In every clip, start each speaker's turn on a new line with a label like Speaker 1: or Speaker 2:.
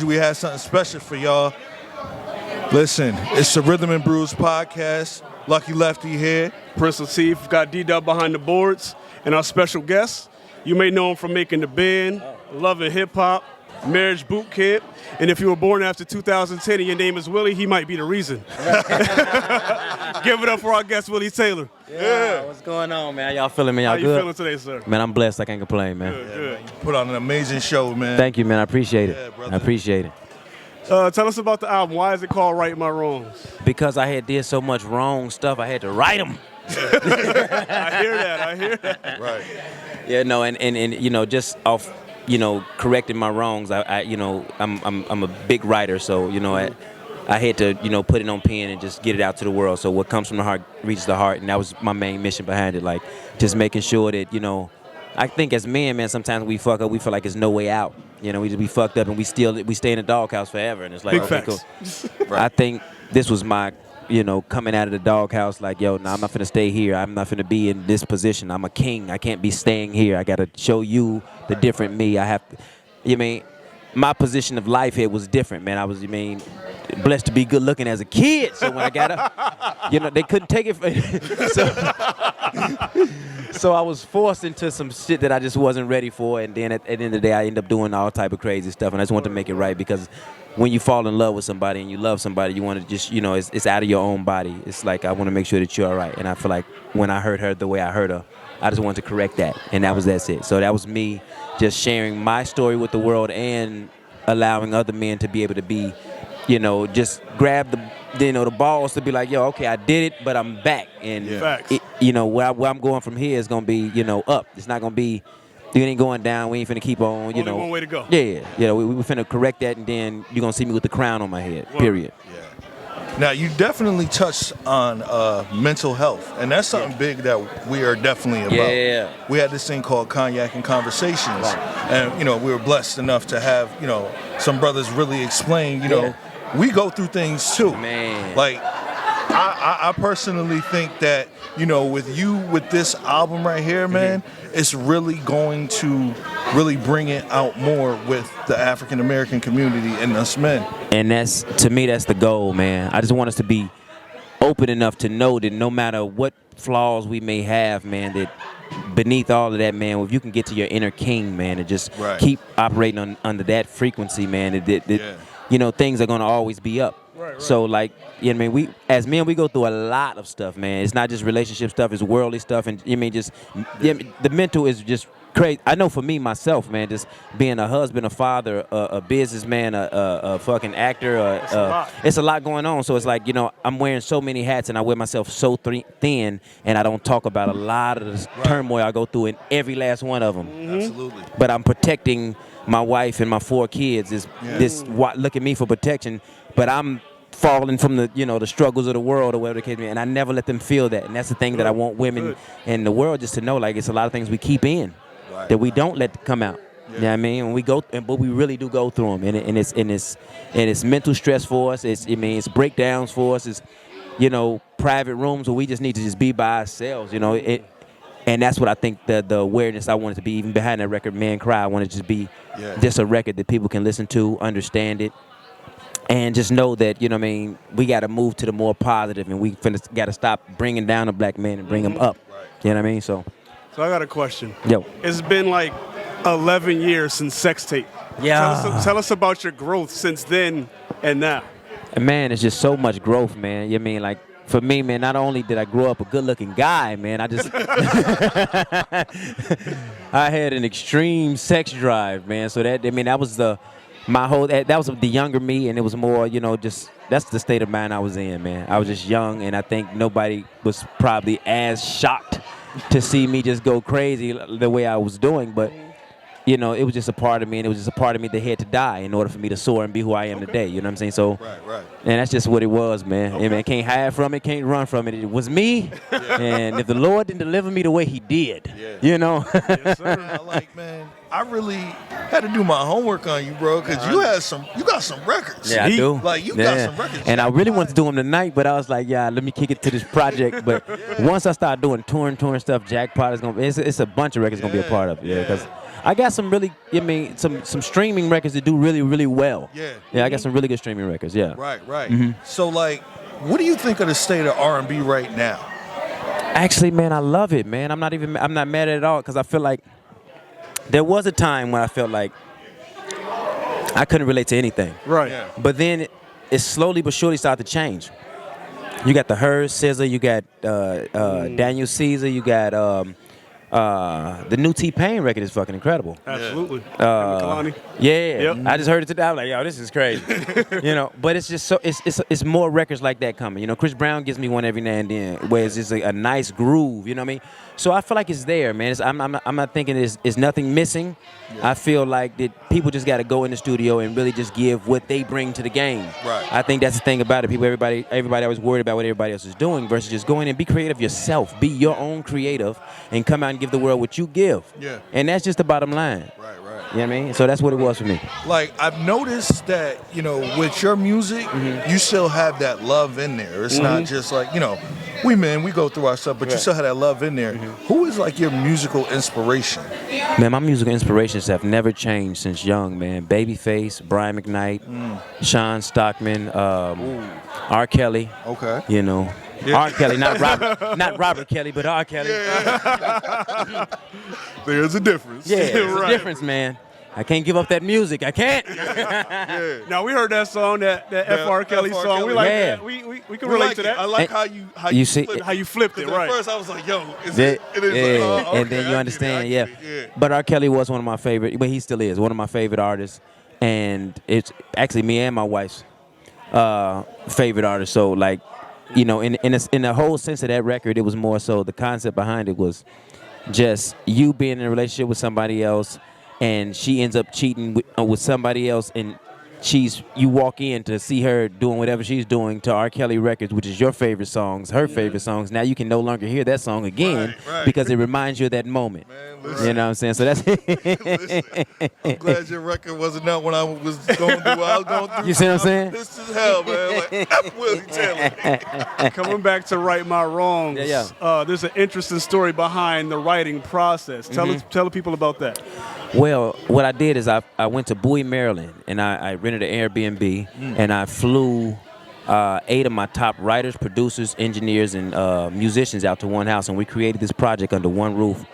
Speaker 1: We had something special for y'all. Listen, it's the Rhythm and Brewz Podcast. Lucky Lefty here.
Speaker 2: Prince Latif, got D-Dub behind the boards, and our special guest. You may know him from making the band, Love and Hip Hop, Marriage Boot Camp, and if you were born after 2010 and your name is Willie, he might be the reason. Give it up for our guest, Willie Taylor.
Speaker 3: Yeah. What's going on, man? How y'all feeling, man? Y'all
Speaker 2: How you
Speaker 3: good?
Speaker 2: feeling today, sir?
Speaker 3: Man, I'm blessed. I can't complain, man.
Speaker 2: Good.
Speaker 1: You put on an amazing show, man.
Speaker 3: Thank you, man. I appreciate it.
Speaker 1: Yeah, brother.
Speaker 3: I appreciate it.
Speaker 2: Tell us about the album. Why is it called Right My Wrongs?
Speaker 3: Because I had did so much wrong stuff, I had to write them.
Speaker 2: I hear that.
Speaker 1: Right.
Speaker 3: Yeah, no, and you know, just off, you know, correcting my wrongs. I you know, I'm a big writer, so you know, I had to, you know, put it on pen and just get it out to the world. So what comes from the heart reaches the heart, and that was my main mission behind it. Like, just making sure that, you know, I think as men, man, sometimes we fuck up. We feel like there's no way out. You know, we fucked up and we stay in the doghouse forever. And it's like,
Speaker 2: Big
Speaker 3: okay,
Speaker 2: facts.
Speaker 3: cool. Right. I think this was my, you know, coming out of the doghouse. Like, yo, nah, I'm not finna stay here. I'm not finna be in this position. I'm a king. I can't be staying here. I gotta show you the different me. I have to. You mean, my position of life here was different, man. I was, blessed to be good looking as a kid. So when I got up, you know, they couldn't take it. So I was forced into some shit that I just wasn't ready for. And then at the end of the day, I ended up doing all type of crazy stuff. And I just wanted to make it right, because when you fall in love with somebody and you love somebody, you want to just, you know, it's out of your own body. It's like, I want to make sure that you're all right. And I feel like when I heard her the way I heard her, I just wanted to correct that. And that's it. So that was me just sharing my story with the world and allowing other men to be able to be, you know, just grab the balls to be like, yo, okay, I did it, but I'm back. And, you know, where I'm going from here is going to be, you know, up. It's not going to be, you ain't going down. We ain't finna keep on, you know.
Speaker 2: Only one way to go.
Speaker 3: Yeah. You know, we finna correct that, and then you're going to see me with the crown on my head, period.
Speaker 1: Yeah. Now, you definitely touched on mental health, and that's something big that we are definitely about.
Speaker 3: Yeah.
Speaker 1: We had this thing called Cognac and Conversations, and, you know, we were blessed enough to have, you know, some brothers really explain, you know, we go through things too.
Speaker 3: Man.
Speaker 1: Like, I personally think that, you know, with this album right here, man, it's really going to really bring it out more with the African American community and us men.
Speaker 3: And that's, to me, that's the goal, man. I just want us to be open enough to know that no matter what flaws we may have, man, that beneath all of that, man, if you can get to your inner king, man, and just keep operating under that frequency, man, you know, things are going to always be up. Right. So, like, you know what I mean, we as men, we go through a lot of stuff, man. It's not just relationship stuff, it's worldly stuff. And you mean, just the mental is just crazy. I know for me, myself, man, just being a husband, a father, a businessman, a fucking actor, it's a lot going on. So it's like, you know, I'm wearing so many hats and I wear myself so thin, and I don't talk about a lot of the turmoil I go through in every last one of them.
Speaker 1: Absolutely.
Speaker 3: But I'm protecting my wife and my 4 kids. Look at me for protection, but I'm falling from the, you know, the struggles of the world or whatever the case may be, and I never let them feel that. And that's the thing that I want women in the world just to know, like, it's a lot of things we keep in that we don't let come out. You know what I mean? When we go, but we really do go through them, and it's mental stress for us. It's breakdowns for us. It's, you know, private rooms where we just need to just be by ourselves. You know, and that's what I think the awareness I wanted to be, even behind that record, Man Cry. I wanted to just be just a record that people can listen to, understand it, and just know that, you know what I mean, we got to move to the more positive, and we got to stop bringing down a black man and bring him up. You know what I mean? So
Speaker 2: I got a question.
Speaker 3: Yo.
Speaker 2: It's been like 11 years since Sex Tape.
Speaker 3: Yeah.
Speaker 2: Tell us about your growth since then and now.
Speaker 3: And man, it's just so much growth, man. You know what I mean? Like, for me, man, not only did I grow up a good-looking guy, man, I just I had an extreme sex drive, man. So that was that was the younger me, and it was more, you know, just that's the state of mind I was in, man. I was just young, and I think nobody was probably as shocked to see me just go crazy the way I was doing, but you know, it was just a part of me, and it was just a part of me that had to die in order for me to soar and be who I am today. You know what I'm saying? So, and that's just what it was, man. And man, can't hide from it, can't run from it. It was me, and if the Lord didn't deliver me the way He did, you know.
Speaker 2: Yes, sir.
Speaker 1: Man, I really had to do my homework on you, bro, because you got some records.
Speaker 3: Yeah, I do.
Speaker 1: Like, you got some records.
Speaker 3: And I really wanted to do them tonight, but I was like, yeah, let me kick it to this project. But once I start doing touring stuff, Jackpot is gonna. It's a bunch of records gonna be a part of it. Yeah, because I got some really, some streaming records that do really, really well.
Speaker 1: Yeah.
Speaker 3: Yeah, I got some really good streaming records, yeah.
Speaker 1: Right. So, like, what do you think of the state of R&B right now?
Speaker 3: Actually, man, I love it, man. I'm not mad at it at all because I feel like there was a time when I felt like I couldn't relate to anything.
Speaker 2: Right.
Speaker 1: Yeah.
Speaker 3: But then it slowly but surely started to change. You got the Her, SZA, you got Daniel Caesar, you got the new T-Pain record is fucking incredible.
Speaker 2: Absolutely. Kalani.
Speaker 3: Yeah.
Speaker 2: Yep.
Speaker 3: I just heard it today. I was like, yo, this is crazy. But it's just so it's more records like that coming. Chris Brown gives me one every now and then where it's just a nice groove, you know what I mean? So I feel like it's there, man. I'm not thinking it's nothing missing. Yeah. I feel like that people just got to go in the studio and really just give what they bring to the game.
Speaker 1: Right.
Speaker 3: I think that's the thing about it. Everybody always worried about what everybody else is doing versus just go in and be creative yourself. Be your own creative and come out and give the world what you give.
Speaker 1: Yeah.
Speaker 3: And that's just the bottom line.
Speaker 1: Right.
Speaker 3: You know what I mean? So that's what it was for me.
Speaker 1: Like, I've noticed that, with your music, you still have that love in there. It's not just like, we go through our stuff, but you still have that love in there. Who is, like, your musical inspiration?
Speaker 3: Man, my musical inspirations have never changed since young, man. Babyface, Brian McKnight, Sean Stockman, R. Kelly.
Speaker 1: Okay.
Speaker 3: Yeah. R. Kelly, not Robert Kelly, but R. Kelly.
Speaker 1: Yeah. There's a difference.
Speaker 3: Yeah, there's a difference, man. I can't give up that music. I can't.
Speaker 2: Now we heard that song, that FR Kelly
Speaker 1: FR
Speaker 2: song.
Speaker 1: Kelly.
Speaker 2: We like
Speaker 3: Yeah.
Speaker 2: that. We can relate to that.
Speaker 1: I like how you
Speaker 2: flipped it, right?
Speaker 1: At first I was like, yo, is
Speaker 3: Yeah,
Speaker 1: it? It is like, oh, okay,
Speaker 3: and then you understand,
Speaker 1: I get it.
Speaker 3: But R. Kelly was one of my favorite, but he still is one of my favorite artists, and it's actually me and my wife's favorite artist. So like, in the whole sense of that record, it was more so the concept behind it was just you being in a relationship with somebody else, and she ends up cheating with somebody else, and you walk in to see her doing whatever she's doing to R. Kelly records, which is your favorite songs, her favorite songs. Now you can no longer hear that song again because it reminds you of that moment.
Speaker 1: Man, listen.
Speaker 3: You know what I'm saying? So that's
Speaker 1: Listen, I'm glad your record wasn't out when I was going through what I was going through.
Speaker 3: You see what I'm saying?
Speaker 1: This is hell, man. Like, F. Willie Taylor.
Speaker 2: Coming back to Right My Wrongs, there's an interesting story behind the writing process. Tell the people about that.
Speaker 3: Well, what I did is I went to Bowie, Maryland, and I rented an Airbnb, and I flew 8 of my top writers, producers, engineers, and musicians out to one house, and we created this project under one roof.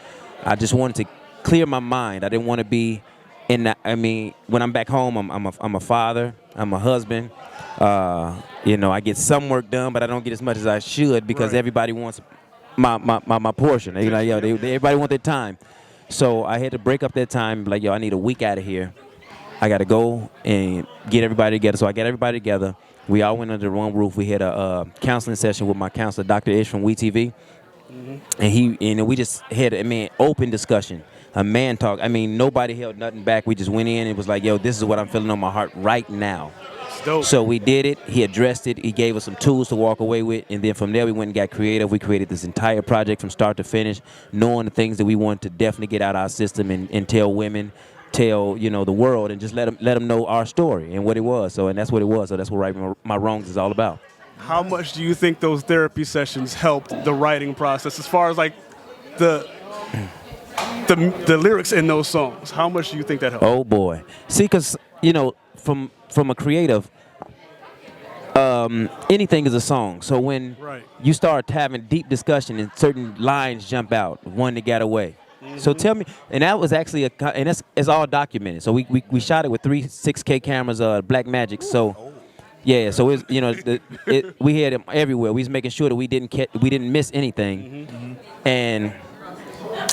Speaker 3: I just wanted to clear my mind. I didn't want to be in that. I mean, when I'm back home, I'm a father, I'm a husband. I get some work done, but I don't get as much as I should because everybody wants my portion. They're like, everybody wants their time. So I had to break up that time, like, I need a week out of here. I got to go and get everybody together. So I got everybody together. We all went under one roof. We had a counseling session with my counselor, Dr. Ish from WeTV. And we just had, open discussion, a man talk. Nobody held nothing back. We just went in and was like, this is what I'm feeling on my heart right now.
Speaker 2: Dope.
Speaker 3: So we did it. He addressed it. He gave us some tools to walk away with. And then from there, we went and got creative. We created this entire project from start to finish, knowing the things that we wanted to definitely get out of our system and tell women, tell, the world, and just let them know our story and what it was. So, and that's what it was. So that's what Right My Wrongs is all about.
Speaker 2: How much do you think those therapy sessions helped the writing process as far as like the lyrics in those songs? How much do you think that helped?
Speaker 3: Oh, boy. See, because, from a creative, anything is a song. So when you start having deep discussion and certain lines jump out, one that got away. So tell me, and that was actually and it's all documented. So we shot it with 3 6K cameras, Black Magic. So yeah, so it's we had them everywhere. We was making sure that we didn't miss anything, and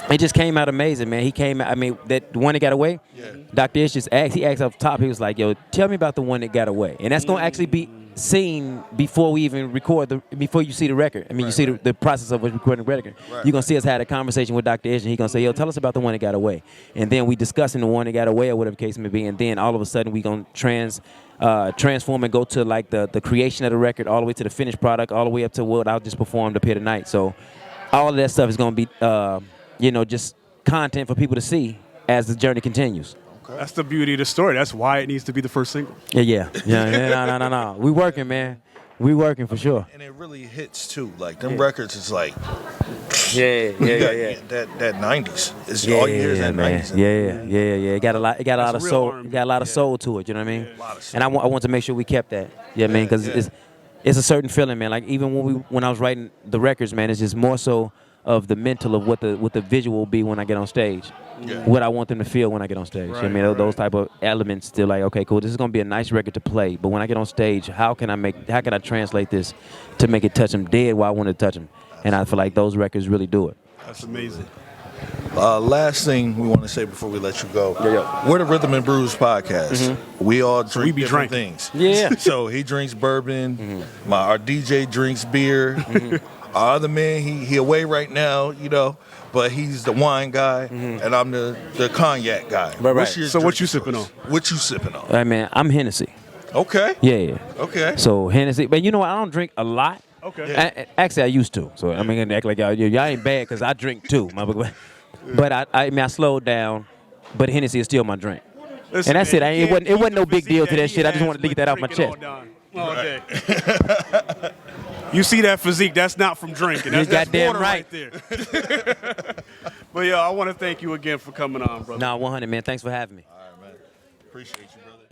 Speaker 3: it just came out amazing, man. He came out, that one that got away, Dr. Ish just asked, he asked up top, he was like, tell me about the one that got away. And that's going to actually be seen before we even before you see the record. You see the process of us recording the record. You're going to see us had a conversation with Dr. Ish, and he's going to say, tell us about the one that got away. And then we discussing the one that got away or whatever the case may be, and then all of a sudden we going to transform and go to like the creation of the record all the way to the finished product, all the way up to what I just performed up here tonight. So all of that stuff is going to be, just content for people to see as the journey continues.
Speaker 2: Okay. That's the beauty of the story. That's why it needs to be the first single.
Speaker 3: Yeah. No. We working, man. We working for sure.
Speaker 1: And it really hits too. Like them records is like
Speaker 3: Yeah.
Speaker 1: That 90s. It's all years that
Speaker 3: man.
Speaker 1: 90s.
Speaker 3: Yeah. It got a lot. It got a lot of
Speaker 2: real
Speaker 3: soul.
Speaker 2: R&B.
Speaker 3: It got a lot of soul to it. You know what I mean?
Speaker 1: A lot of soul.
Speaker 3: And I want to make sure we kept that. Yeah, man. Because it's a certain feeling, man. Like even when I was writing the records, man, it's just more so of the mental of what the visual will be when I get on stage.
Speaker 1: Yeah.
Speaker 3: What I want them to feel when I get on stage. You know what I mean? Those type of elements. Still like, okay, cool. This is gonna be a nice record to play. But when I get on stage, how can I translate this to make it touch them dead while I want to touch them? And I feel like those records really do it.
Speaker 2: That's amazing.
Speaker 1: Last thing we want to say before we let you go. We're the Rhythm and Brewz Podcast. We all drink different things.
Speaker 3: Yeah.
Speaker 1: So he drinks bourbon. Our DJ drinks beer. Our other man, he away right now, you know, but he's the wine guy, and I'm the cognac guy.
Speaker 3: Right.
Speaker 2: So what you sipping on?
Speaker 1: What you sipping on?
Speaker 3: All right, man. I'm Hennessy.
Speaker 1: Okay.
Speaker 3: Yeah.
Speaker 1: Okay.
Speaker 3: So Hennessy, but you know what? I don't drink a lot.
Speaker 2: Okay.
Speaker 3: Actually, I used to. So I'm gonna act like y'all ain't bad because I drink too. But I slowed down. But Hennessy is still my drink.
Speaker 2: Listen,
Speaker 3: and that's
Speaker 2: man,
Speaker 3: it. It wasn't no big deal to that shit. I just
Speaker 2: has
Speaker 3: wanted to get that off my
Speaker 2: drinking
Speaker 3: chest.
Speaker 2: all day. You see that physique? That's not from drinking. That's
Speaker 3: goddamn
Speaker 2: water right there. But I want to thank you again for coming on, brother.
Speaker 3: Nah, 100, man. Thanks for having me.
Speaker 1: All right, man. Appreciate you, brother.